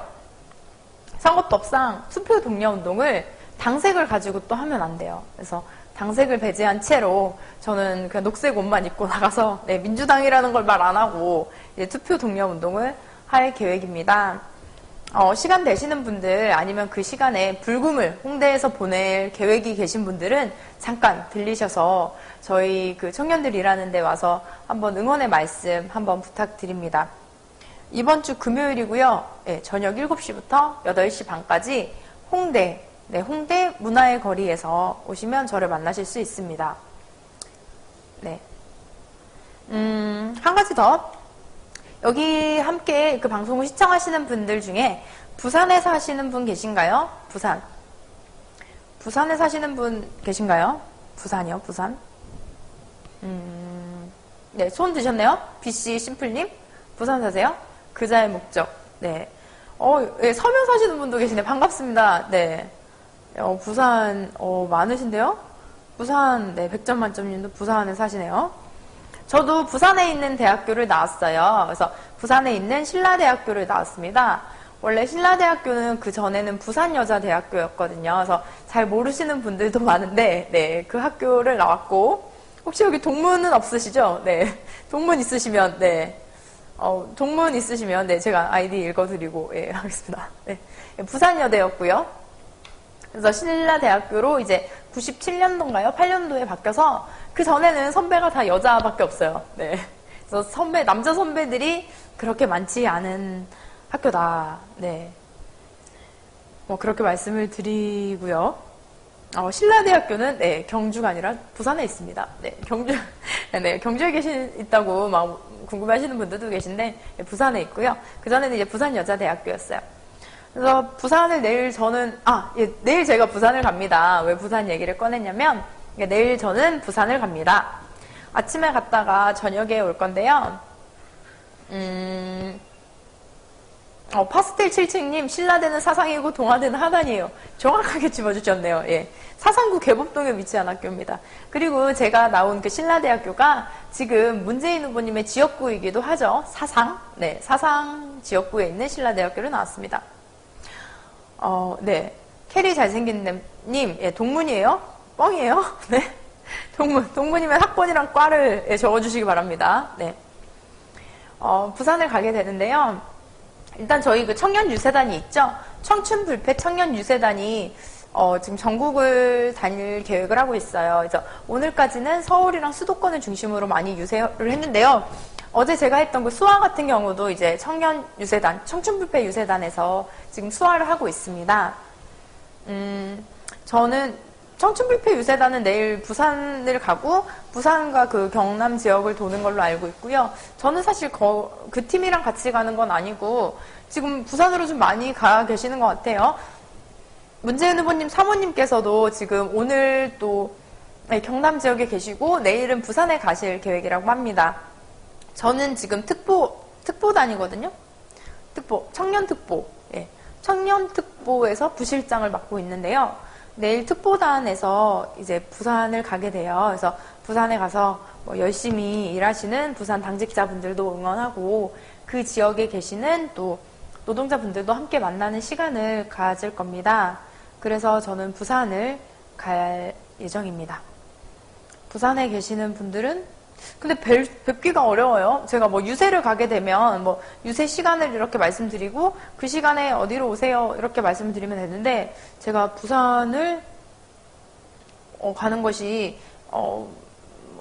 Speaker 2: 선거법상 투표 독려 운동을 당색을 가지고 또 하면 안 돼요. 그래서 당색을 배제한 채로 저는 그냥 녹색 옷만 입고 나가서 민주당이라는 걸 말 안 하고 이제 투표 독려 운동을 할 계획입니다. 시간 되시는 분들 아니면 그 시간에 불금을 홍대에서 보낼 계획이 계신 분들은 잠깐 들리셔서 저희 그 청년들 일하는 데 와서 한번 응원의 말씀 한번 부탁드립니다. 이번 주 금요일이고요. 네, 저녁 7시부터 8시 반까지 홍대, 네, 홍대 문화의 거리에서 오시면 저를 만나실 수 있습니다. 네. 한 가지 더. 여기 함께 그 방송을 시청하시는 분들 중에 부산에 사시는 분 계신가요? 부산. 부산에 사시는 분 계신가요? 부산이요, 부산. 네, 손 드셨네요? BC 심플님. 부산 사세요? 그자의 목적. 네. 예, 서면 사시는 분도 계시네. 반갑습니다. 네. 부산, 많으신데요? 부산, 네, 100점 만점님도 부산에 사시네요. 저도 부산에 있는 대학교를 나왔어요. 그래서 부산에 있는 신라대학교를 나왔습니다. 원래 신라대학교는 그 전에는 부산여자대학교였거든요. 그래서 잘 모르시는 분들도 많은데, 네, 그 학교를 나왔고, 혹시 여기 동문은 없으시죠? 네, 동문 있으시면, 네, 동문 있으시면, 네, 제가 아이디 읽어드리고, 예, 하겠습니다. 네, 부산여대였고요. 그래서 신라대학교로 이제 97년도인가요? 8년도에 바뀌어서 그 전에는 선배가 다 여자밖에 없어요. 네. 그래서 남자 선배들이 그렇게 많지 않은 학교다. 네. 그렇게 말씀을 드리고요. 신라대학교는 네, 경주가 아니라 부산에 있습니다. 네, 경주, 네, 경주에 있다고 막 궁금해하시는 분들도 계신데 네, 부산에 있고요. 그 전에는 이제 부산여자대학교였어요. 그래서 부산을 내일 저는 예, 내일 제가 부산을 갑니다. 왜 부산 얘기를 꺼냈냐면 내일 저는 부산을 갑니다. 아침에 갔다가 저녁에 올 건데요. 파스텔 7층님 신라대는 사상이고 동아대는 하단이에요. 정확하게 집어주셨네요. 예. 사상구 계법동에 위치한 학교입니다. 그리고 제가 나온 그 신라대학교가 지금 문재인 후보님의 지역구이기도 하죠. 사상. 네, 사상 지역구에 있는 신라대학교를 나왔습니다. 네. 캐리 잘생긴 님, 예, 동문이에요? 뻥이에요? 네. 동문이면 학번이랑 과를 예, 적어주시기 바랍니다. 네. 부산을 가게 되는데요. 일단 저희 그 청년유세단이 있죠? 청춘불패 청년유세단이 지금 전국을 다닐 계획을 하고 있어요. 그래서 오늘까지는 서울이랑 수도권을 중심으로 많이 유세를 했는데요. 어제 제가 했던 그 수화 같은 경우도 이제 청년유세단, 청춘불패 유세단에서 지금 수화를 하고 있습니다. 저는 청춘불패 유세단은 내일 부산을 가고 부산과 그 경남 지역을 도는 걸로 알고 있고요. 저는 사실 그 팀이랑 같이 가는 건 아니고 지금 부산으로 좀 많이 가 계시는 것 같아요. 문재인 후보님 사모님께서도 지금 오늘 또 경남 지역에 계시고 내일은 부산에 가실 계획이라고 합니다. 저는 지금 특보단이거든요. 청년특보. 예. 청년특보에서 부실장을 맡고 있는데요. 내일 특보단에서 이제 부산을 가게 돼요. 그래서 부산에 가서 열심히 일하시는 부산 당직자분들도 응원하고 그 지역에 계시는 또 노동자분들도 함께 만나는 시간을 가질 겁니다. 그래서 저는 부산을 갈 예정입니다. 부산에 계시는 분들은 근데 뵙기가 어려워요. 제가 유세를 가게 되면 유세 시간을 이렇게 말씀드리고 그 시간에 어디로 오세요 이렇게 말씀드리면 되는데 제가 부산을 가는 것이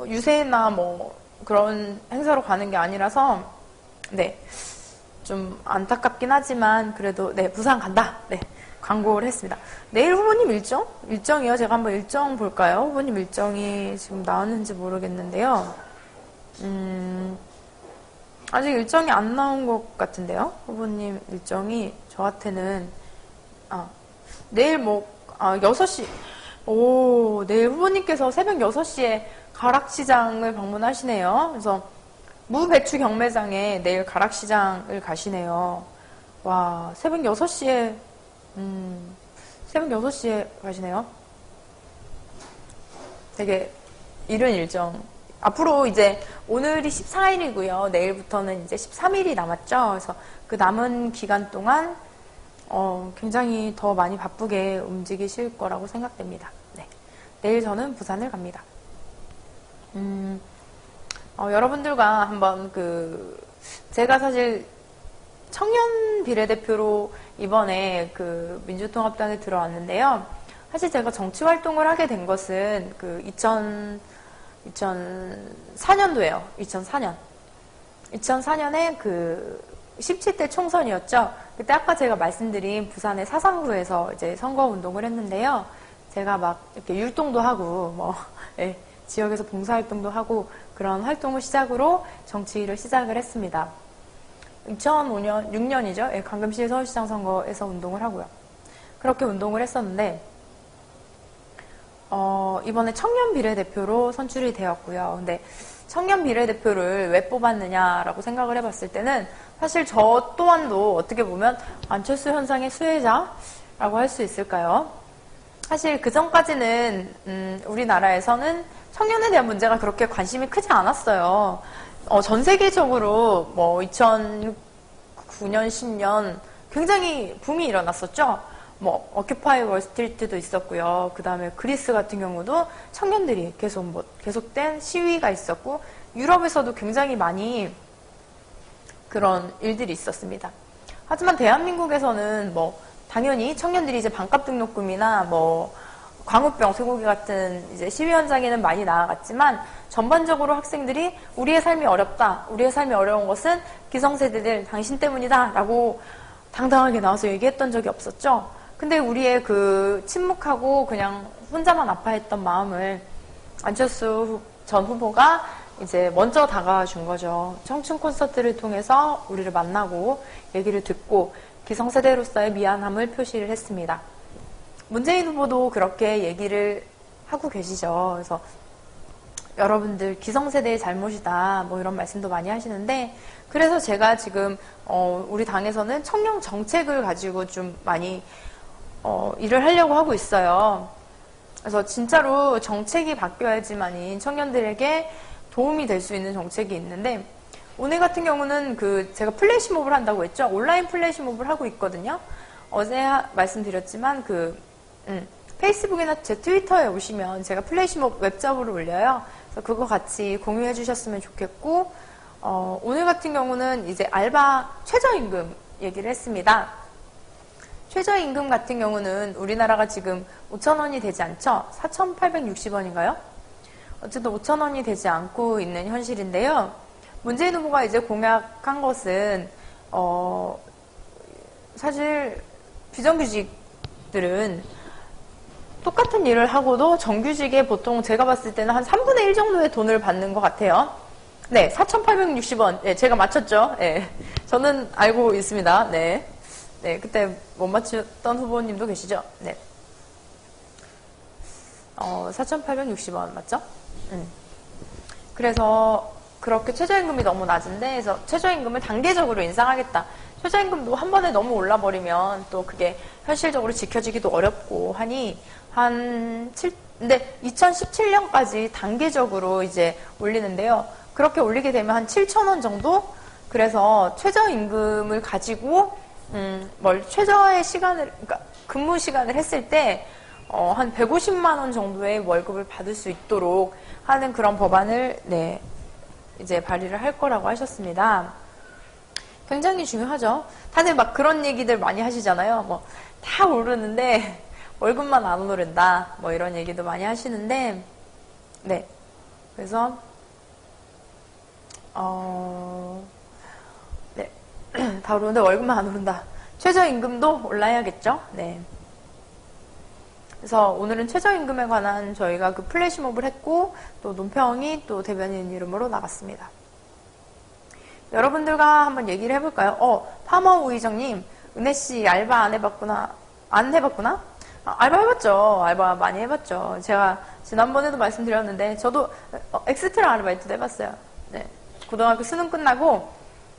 Speaker 2: 유세나 그런 행사로 가는 게 아니라서 네, 좀 안타깝긴 하지만 그래도 네, 부산 간다. 네, 광고를 했습니다. 내일 후보님 일정이요. 제가 한번 일정 볼까요? 후보님 일정이 지금 나왔는지 모르겠는데요. 아직 일정이 안 나온 것 같은데요. 후보님 일정이 저한테는 내일 6시 내일 후보님께서 새벽 6시에 가락시장을 방문하시네요. 그래서 무배추 경매장에 내일 가락시장을 가시네요. 와, 새벽 6시에 가시네요. 되게 이른 일정. 앞으로 이제 오늘이 14일이고요. 내일부터는 이제 13일이 남았죠. 그래서 그 남은 기간 동안 굉장히 더 많이 바쁘게 움직이실 거라고 생각됩니다. 네. 내일 저는 부산을 갑니다. 여러분들과 한번 제가 사실 청년 비례대표로 이번에 그 민주통합당에 들어왔는데요. 사실 제가 정치 활동을 하게 된 것은 그 2004년도예요. 2004년. 2004년에 그 17대 총선이었죠. 그때 아까 제가 말씀드린 부산의 사상구에서 이제 선거 운동을 했는데요. 제가 막 이렇게 율동도 하고 뭐 예, 지역에서 봉사활동도 하고 그런 활동을 시작으로 정치를 시작을 했습니다. 2005년, 6년이죠. 예, 강금시 서울시장 선거에서 운동을 하고요. 그렇게 운동을 했었는데 이번에 청년 비례대표로 선출이 되었고요. 근데 청년 비례대표를 왜 뽑았느냐라고 생각을 해봤을 때는 사실 저 또한도 어떻게 보면 안철수 현상의 수혜자라고 할 수 있을까요? 사실 그 전까지는 우리나라에서는 청년에 대한 문제가 그렇게 관심이 크지 않았어요. 전 세계적으로 뭐 2009년, 10년 굉장히 붐이 일어났었죠. 뭐 어큐파이 월스트리트도 있었고요. 그 다음에 그리스 같은 경우도 청년들이 계속된 시위가 있었고 유럽에서도 굉장히 많이 그런 일들이 있었습니다. 하지만 대한민국에서는 뭐 당연히 청년들이 이제 반값 등록금이나 뭐 광우병, 쇠고기 같은 이제 시위 현장에는 많이 나아갔지만 전반적으로 학생들이 우리의 삶이 어렵다. 우리의 삶이 어려운 것은 기성세대들 당신 때문이다. 라고 당당하게 나와서 얘기했던 적이 없었죠. 근데 우리의 그 침묵하고 그냥 혼자만 아파했던 마음을 안철수 전 후보가 이제 먼저 다가와 준 거죠. 청춘 콘서트를 통해서 우리를 만나고 얘기를 듣고 기성세대로서의 미안함을 표시를 했습니다. 문재인 후보도 그렇게 얘기를 하고 계시죠. 그래서 여러분들 기성세대의 잘못이다 뭐 이런 말씀도 많이 하시는데 그래서 제가 지금 우리 당에서는 청년 정책을 가지고 좀 많이 일을 하려고 하고 있어요. 그래서 진짜로 정책이 바뀌어야지만이 청년들에게 도움이 될 수 있는 정책이 있는데 오늘 같은 경우는 그 제가 플래시몹을 한다고 했죠. 온라인 플래시몹을 하고 있거든요. 어제 말씀드렸지만 그 페이스북이나 제 트위터에 오시면 제가 플래시몹 웹잡으로 올려요. 그래서 그거 같이 공유해 주셨으면 좋겠고 오늘 같은 경우는 이제 알바 최저임금 얘기를 했습니다. 최저임금 같은 경우는 우리나라가 지금 5,000원이 되지 않죠? 4,860원인가요? 어쨌든 5,000원이 되지 않고 있는 현실인데요. 문재인 후보가 이제 공약한 것은 사실 비정규직들은 똑같은 일을 하고도 정규직에 보통 제가 봤을 때는 한 3분의 1 정도의 돈을 받는 것 같아요. 네, 4,860원. 네, 제가 맞췄죠? 네, 저는 알고 있습니다. 네. 네, 그때 못 맞췄던 후보님도 계시죠? 네. 4,860원 맞죠? 그래서 그렇게 최저임금이 너무 낮은데 그래서 최저임금을 단계적으로 인상하겠다. 최저임금도 한 번에 너무 올라버리면 또 그게 현실적으로 지켜지기도 어렵고 하니 근데 2017년까지 단계적으로 이제 올리는데요. 그렇게 올리게 되면 한 7,000원 정도? 그래서 최저임금을 가지고 최저의 시간을 그러니까 근무 시간을 했을 때 한 150만 원 정도의 월급을 받을 수 있도록 하는 그런 법안을 이제 발의를 할 거라고 하셨습니다. 굉장히 중요하죠. 다들 막 그런 얘기들 많이 하시잖아요. 뭐 다 오르는데 월급만 안 오른다. 뭐 이런 얘기도 많이 하시는데 네. 그래서 네. 다 오르는데 월급만 안 오른다. 최저임금도 올라야겠죠. 네. 그래서 오늘은 최저임금에 관한 저희가 그 플래시몹을 했고 또 논평이 또 대변인 이름으로 나갔습니다. 여러분들과 한번 얘기를 해볼까요? 파머우이정님, 은혜씨 알바 안 해봤구나. 안 해봤구나? 알바 해봤죠. 알바 많이 해봤죠. 제가 지난번에도 말씀드렸는데 저도 엑스트라 아르바이트도 해봤어요. 네. 고등학교 수능 끝나고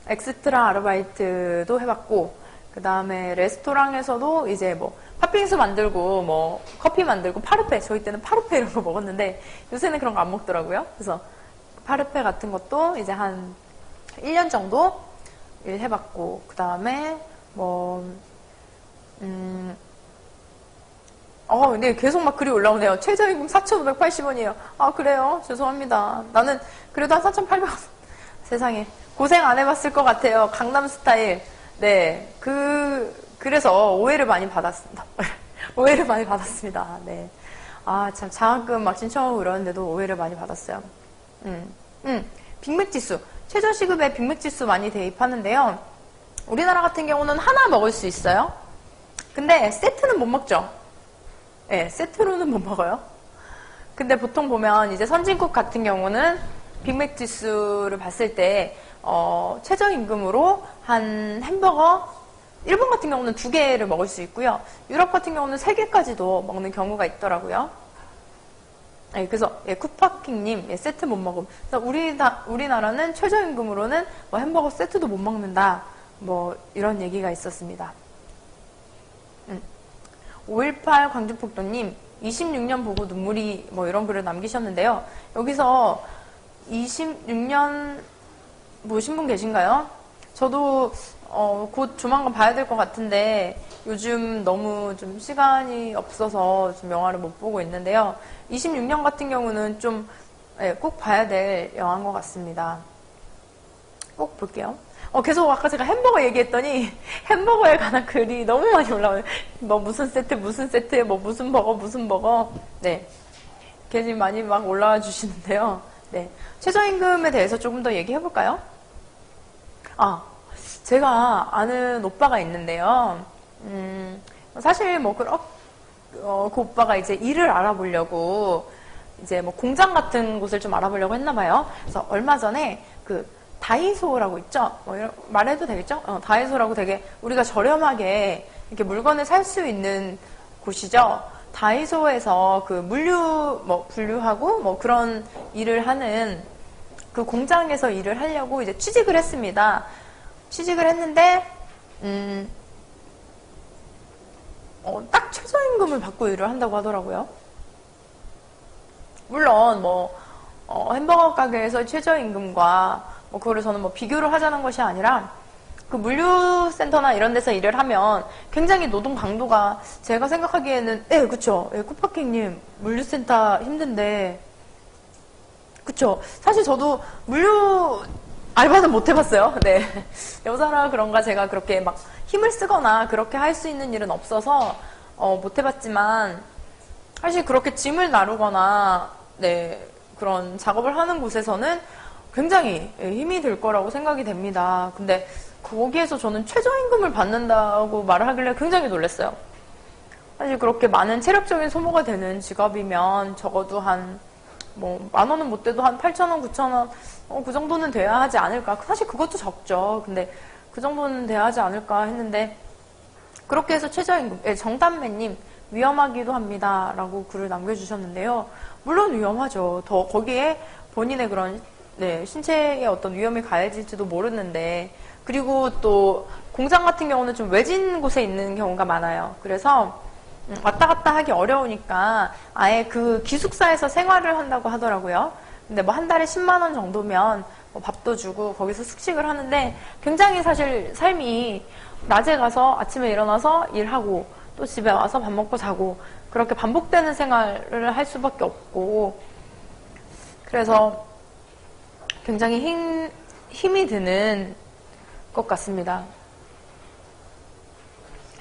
Speaker 2: 엑스트라 아르바이트도 해봤고 그 다음에 레스토랑에서도 이제 뭐 팥빙수 만들고 뭐 커피 만들고 파르페 저희 때는 파르페 이런 거 먹었는데 요새는 그런 거 안 먹더라고요. 그래서 파르페 같은 것도 이제 한 1년 정도 일 해봤고 그 다음에 근데 계속 막 글이 올라오네요. 최저임금 4,580원이에요. 아 그래요? 죄송합니다. 나는 그래도 한 4,800원 세상에 고생 안 해봤을 것 같아요. 강남스타일. 네, 그 그래서 오해를 많이 받았습니다. 오해를 많이 받았습니다. 네. 아, 참, 장학금 막 신청하고 이러는데도 오해를 많이 받았어요. 빅맥지수. 최저시급에 빅맥지수 많이 대입하는데요. 우리나라 같은 경우는 하나 먹을 수 있어요. 근데 세트는 못 먹죠. 네, 세트로는 못 먹어요. 근데 보통 보면 이제 선진국 같은 경우는 빅맥지수를 봤을 때, 최저임금으로 한 햄버거, 일본 같은 경우는 2개를 먹을 수 있고요. 유럽 같은 경우는 3개까지도 먹는 경우가 있더라고요. 네, 그래서 쿠파킹님 세트 못 먹음. 그래서 우리나라는 최저임금으로는 뭐 햄버거 세트도 못 먹는다. 뭐 이런 얘기가 있었습니다. 518 광주폭도님 26년 보고 눈물이 뭐 이런 글을 남기셨는데요. 여기서 26년 보신 분 계신가요? 저도 곧 조만간 봐야 될 것 같은데 요즘 너무 좀 시간이 없어서 좀 영화를 못 보고 있는데요. 26년 같은 경우는 좀 꼭 봐야 될 영화인 것 같습니다. 꼭 볼게요. 계속 아까 제가 햄버거 얘기했더니 햄버거에 관한 글이 너무 많이 올라와요. 뭐 무슨 세트, 뭐 무슨 버거. 네. 괜히 많이 막 올라와 주시는데요. 네. 최저임금에 대해서 조금 더 얘기해 볼까요? 제가 아는 오빠가 있는데요. 사실 뭐 그 오빠가 이제 일을 알아보려고 이제 뭐 공장 같은 곳을 좀 알아보려고 했나 봐요. 그래서 얼마 전에 그 다이소라고 있죠? 뭐 말해도 되겠죠? 다이소라고 되게 우리가 저렴하게 이렇게 물건을 살 수 있는 곳이죠. 다이소에서 그 분류하고 뭐 그런 일을 하는 그 공장에서 일을 하려고 이제 취직을 했습니다. 취직을 했는데, 딱 최저임금을 받고 일을 한다고 하더라고요. 물론 햄버거 가게에서 최저임금과 그거를 저는 비교를 하자는 것이 아니라 그 물류센터나 이런 데서 일을 하면 굉장히 노동 강도가 제가 생각하기에는 그쵸. 쿠파킹님 물류센터 힘든데 그쵸. 사실 저도 물류 알바는 못 해봤어요. 네. 여자라 그런가 제가 그렇게 막 힘을 쓰거나 그렇게 할 수 있는 일은 없어서 못 해봤지만 사실 그렇게 짐을 나르거나 네 그런 작업을 하는 곳에서는 굉장히 힘이 들 거라고 생각이 됩니다. 근데 거기에서 저는 최저임금을 받는다고 말을 하길래 굉장히 놀랐어요. 사실 그렇게 많은 체력적인 소모가 되는 직업이면 적어도 한 뭐 10,000원은 못 돼도 한 8,000원, 9,000원 그 정도는 돼야 하지 않을까. 사실 그것도 적죠. 근데 그 정도는 돼야 하지 않을까 했는데 그렇게 해서 최저임금 정담매님 위험하기도 합니다 라고 글을 남겨주셨는데요. 물론 위험하죠. 더 거기에 본인의 그런 신체에 어떤 위험이 가해질지도 모르는데 그리고 또 공장 같은 경우는 좀 외진 곳에 있는 경우가 많아요. 그래서 왔다 갔다 하기 어려우니까 아예 그 기숙사에서 생활을 한다고 하더라고요. 근데 뭐 한 달에 10만 원 정도면 밥도 주고 거기서 숙식을 하는데 굉장히 사실 삶이 낮에 가서 아침에 일어나서 일하고 또 집에 와서 밥 먹고 자고 그렇게 반복되는 생활을 할 수밖에 없고 그래서 굉장히 힘이 드는 것 같습니다.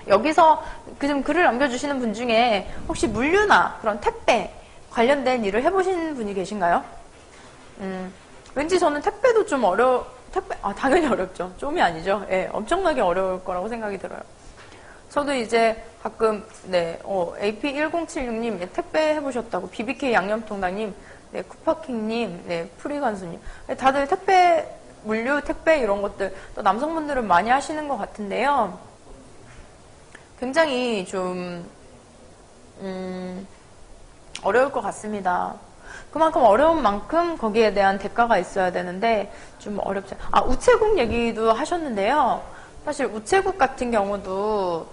Speaker 2: 여기서 좀 글을 남겨주시는 분 중에 혹시 물류나 그런 택배 관련된 일을 해보신 분이 계신가요? 왠지 저는 택배도 좀 당연히 어렵죠. 좀이 아니죠. 엄청나게 어려울 거라고 생각이 들어요. 저도 이제 가끔, AP1076님, 택배 해보셨다고, BBK 양념통닭님, 쿠파킹님, 프리관수님. 다들 물류, 택배 이런 것들, 또 남성분들은 많이 하시는 것 같은데요. 굉장히 좀, 어려울 것 같습니다. 그만큼 어려운 만큼 거기에 대한 대가가 있어야 되는데 좀 어렵죠. 우체국 얘기도 하셨는데요. 사실 우체국 같은 경우도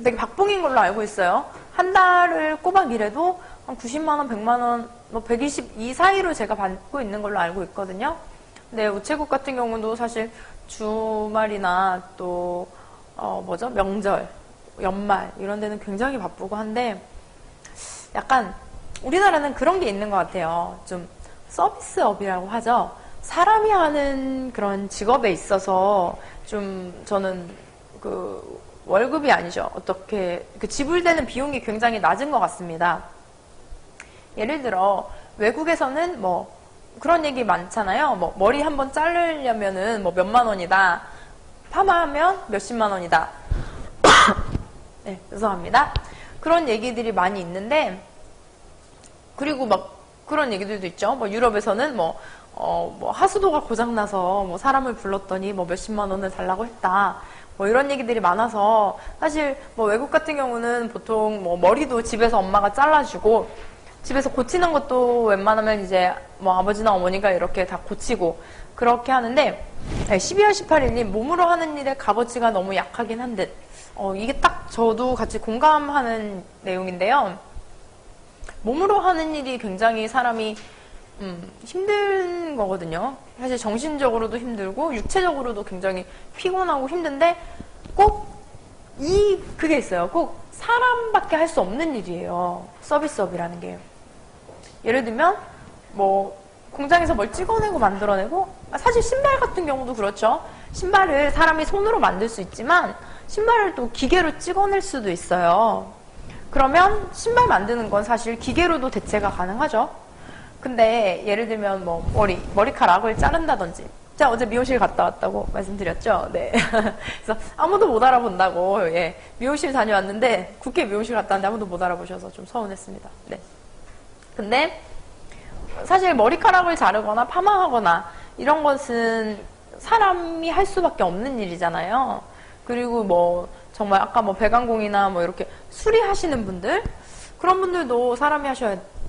Speaker 2: 되게 박봉인 걸로 알고 있어요. 한 달을 꼬박 일해도 한 90만 원, 100만 원, 120 사이로 제가 받고 있는 걸로 알고 있거든요. 근데 우체국 같은 경우도 사실 주말이나 또 명절, 연말 이런 데는 굉장히 바쁘고 한데 약간 우리나라는 그런 게 있는 것 같아요. 좀 서비스업이라고 하죠. 사람이 하는 그런 직업에 있어서 좀 저는 월급이 아니죠. 어떻게 그 지불되는 비용이 굉장히 낮은 것 같습니다. 예를 들어 외국에서는 뭐 그런 얘기 많잖아요. 뭐 머리 한번 자르려면은 뭐 몇만 원이다. 파마하면 몇십만 원이다. 네, 죄송합니다. 그런 얘기들이 많이 있는데, 그리고 막 그런 얘기들도 있죠. 뭐 유럽에서는 뭐 하수도가 고장나서 뭐 사람을 불렀더니 뭐 몇십만 원을 달라고 했다. 뭐 이런 얘기들이 많아서 사실 뭐 외국 같은 경우는 보통 뭐 머리도 집에서 엄마가 잘라주고 집에서 고치는 것도 웬만하면 이제 뭐 아버지나 어머니가 이렇게 다 고치고 그렇게 하는데 12월 18일님 몸으로 하는 일의 값어치가 너무 약하긴 한 듯. 이게 딱 저도 같이 공감하는 내용인데요. 몸으로 하는 일이 굉장히 사람이 힘든 거거든요. 사실 정신적으로도 힘들고 육체적으로도 굉장히 피곤하고 힘든데 꼭 그게 있어요. 꼭 사람밖에 할 수 없는 일이에요. 서비스업이라는 게. 예를 들면 뭐 공장에서 뭘 찍어내고 만들어내고 사실 신발 같은 경우도 그렇죠. 신발을 사람이 손으로 만들 수 있지만 신발을 또 기계로 찍어낼 수도 있어요. 그러면 신발 만드는 건 사실 기계로도 대체가 가능하죠. 근데 예를 들면 뭐 머리카락을 자른다든지 제가 어제 미용실 갔다 왔다고 말씀드렸죠. 네. 그래서 아무도 못 알아본다고 미용실 다녀왔는데 국회 미용실 갔다 왔는데 아무도 못 알아보셔서 좀 서운했습니다. 네. 근데 사실 머리카락을 자르거나 파마하거나 이런 것은 사람이 할 수밖에 없는 일이잖아요. 그리고 뭐 정말 아까 뭐 배관공이나 뭐 이렇게 수리하시는 분들 그런 분들도 사람이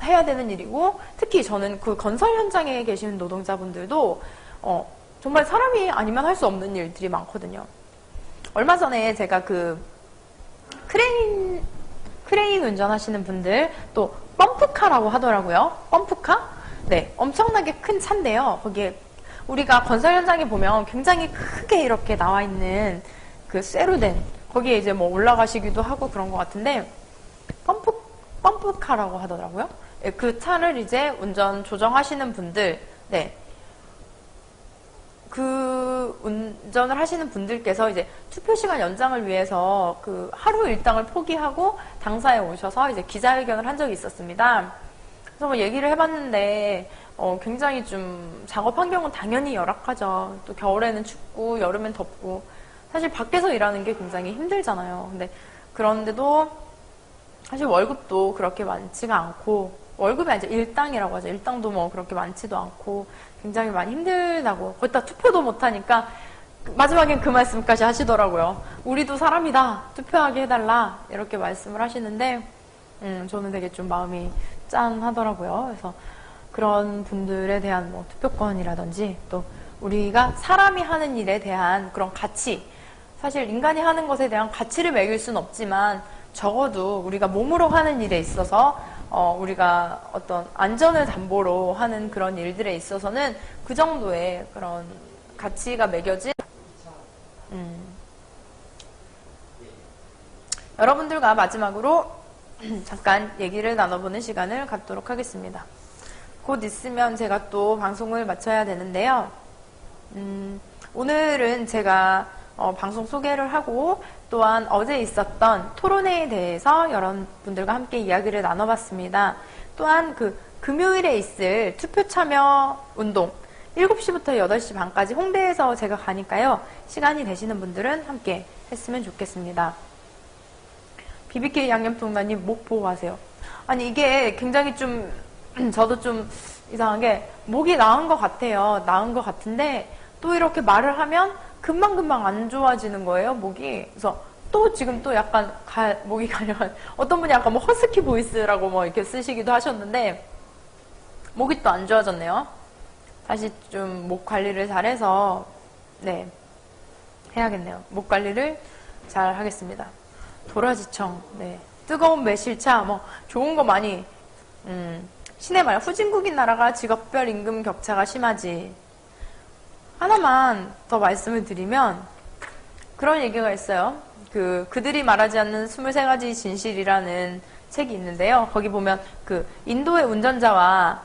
Speaker 2: 해야 되는 일이고 특히 저는 그 건설 현장에 계시는 노동자분들도 정말 사람이 아니면 할 수 없는 일들이 많거든요. 얼마 전에 제가 그 크레인 운전하시는 분들 또 펌프카라고 하더라고요. 펌프카? 네, 엄청나게 큰 차인데요. 거기에 우리가 건설 현장에 보면 굉장히 크게 이렇게 나와 있는 그 쇠로 된 거기에 이제 뭐 올라가시기도 하고 그런 것 같은데 펌프카라고 하더라고요. 네, 그 차를 이제 운전 조정하시는 분들, 네. 그 운전을 하시는 분들께서 이제 투표 시간 연장을 위해서 그 하루 일당을 포기하고 당사에 오셔서 이제 기자회견을 한 적이 있었습니다. 그래서 뭐 얘기를 해봤는데 굉장히 좀 작업 환경은 당연히 열악하죠. 또 겨울에는 춥고 여름엔 덥고 사실 밖에서 일하는 게 굉장히 힘들잖아요. 근데 그런데도 사실 월급도 그렇게 많지가 않고 월급이 아니라 일당이라고 하죠. 일당도 뭐 그렇게 많지도 않고 굉장히 많이 힘들다고 거기다 투표도 못하니까 마지막엔 그 말씀까지 하시더라고요. 우리도 사람이다. 투표하게 해달라. 이렇게 말씀을 하시는데 저는 되게 좀 마음이 짠하더라고요. 그래서 그런 분들에 대한 뭐 투표권이라든지 또 우리가 사람이 하는 일에 대한 그런 가치 사실 인간이 하는 것에 대한 가치를 매길 수는 없지만 적어도 우리가 몸으로 하는 일에 있어서 우리가 어떤 안전을 담보로 하는 그런 일들에 있어서는 그 정도의 그런 가치가 매겨진 여러분들과 마지막으로 잠깐 얘기를 나눠보는 시간을 갖도록 하겠습니다. 곧 있으면 제가 또 방송을 마쳐야 되는데요. 오늘은 제가 방송 소개를 하고 또한 어제 있었던 토론회에 대해서 여러분들과 함께 이야기를 나눠봤습니다. 또한 그 금요일에 있을 투표 참여 운동 7시부터 8시 반까지 홍대에서 제가 가니까요. 시간이 되시는 분들은 함께 했으면 좋겠습니다. BBK 양념통나님 목 보고 가세요. 아니 이게 굉장히 좀 저도 좀 이상하게 목이 나은 것 같아요. 나은 것 같은데 또 이렇게 말을 하면 금방금방 안 좋아지는 거예요, 목이. 그래서 또 지금 또 약간 목이 가려면 어떤 분이 아까 뭐 허스키 보이스라고 뭐 이렇게 쓰시기도 하셨는데 목이 또 안 좋아졌네요. 다시 좀 목 관리를 잘해서 네 해야겠네요. 목 관리를 잘 하겠습니다. 도라지청, 네 뜨거운 매실차, 뭐 좋은 거 많이 신의 말 후진국인 나라가 직업별 임금 격차가 심하지. 하나만 더 말씀을 드리면 그런 얘기가 있어요. 그들이 말하지 않는 23가지 진실이라는 책이 있는데요. 거기 보면 그 인도의 운전자와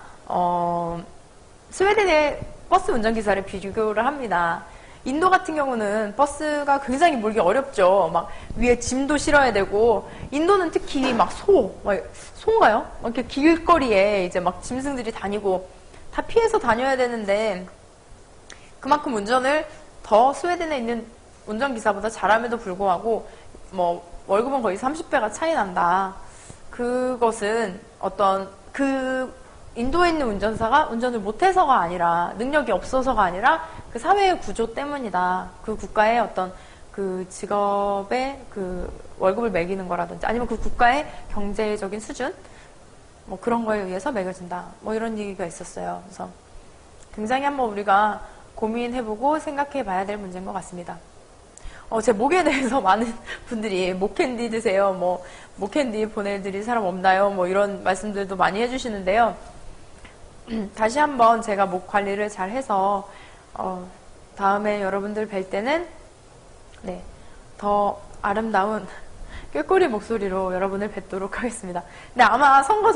Speaker 2: 스웨덴의 버스 운전기사를 비교를 합니다. 인도 같은 경우는 버스가 굉장히 몰기 어렵죠. 막 위에 짐도 실어야 되고, 인도는 특히 막 소인가요? 막 이렇게 길거리에 이제 막 짐승들이 다니고 다 피해서 다녀야 되는데, 그만큼 운전을 더 스웨덴에 있는 운전기사보다 잘함에도 불구하고, 뭐, 월급은 거의 30배가 차이 난다. 그것은 인도에 있는 운전사가 운전을 못해서가 아니라, 능력이 없어서가 아니라, 그 사회의 구조 때문이다. 그 국가의 어떤 그 직업의 그 월급을 매기는 거라든지, 아니면 그 국가의 경제적인 수준? 뭐 그런 거에 의해서 매겨진다. 뭐 이런 얘기가 있었어요. 그래서 굉장히 한번 우리가 고민해보고 생각해봐야 될 문제인 것 같습니다. 제 목에 대해서 많은 분들이 목캔디 드세요. 뭐 목캔디 보내드릴 사람 없나요? 뭐 이런 말씀들도 많이 해주시는데요. 다시 한번 제가 목 관리를 잘 해서 다음에 여러분들 뵐 때는 네, 더 아름다운 꾀꼬리 목소리로 여러분을 뵙도록 하겠습니다. 근데 아마 선거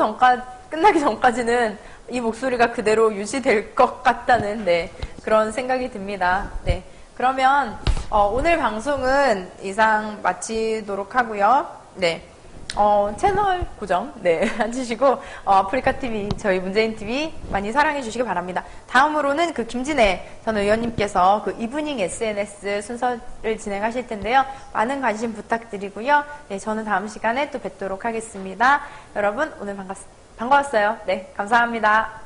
Speaker 2: 끝나기 전까지는 이 목소리가 그대로 유지될 것 같다는 그런 생각이 듭니다. 네, 그러면 오늘 방송은 이상 마치도록 하고요. 네, 채널 고정 해주시고 아프리카 TV, 저희 문재인 TV 많이 사랑해 주시기 바랍니다. 다음으로는 그 김진애 전 의원님께서 그 이브닝 SNS 순서를 진행하실 텐데요. 많은 관심 부탁드리고요. 네, 저는 다음 시간에 또 뵙도록 하겠습니다. 여러분 오늘 반가웠어요. 네, 감사합니다.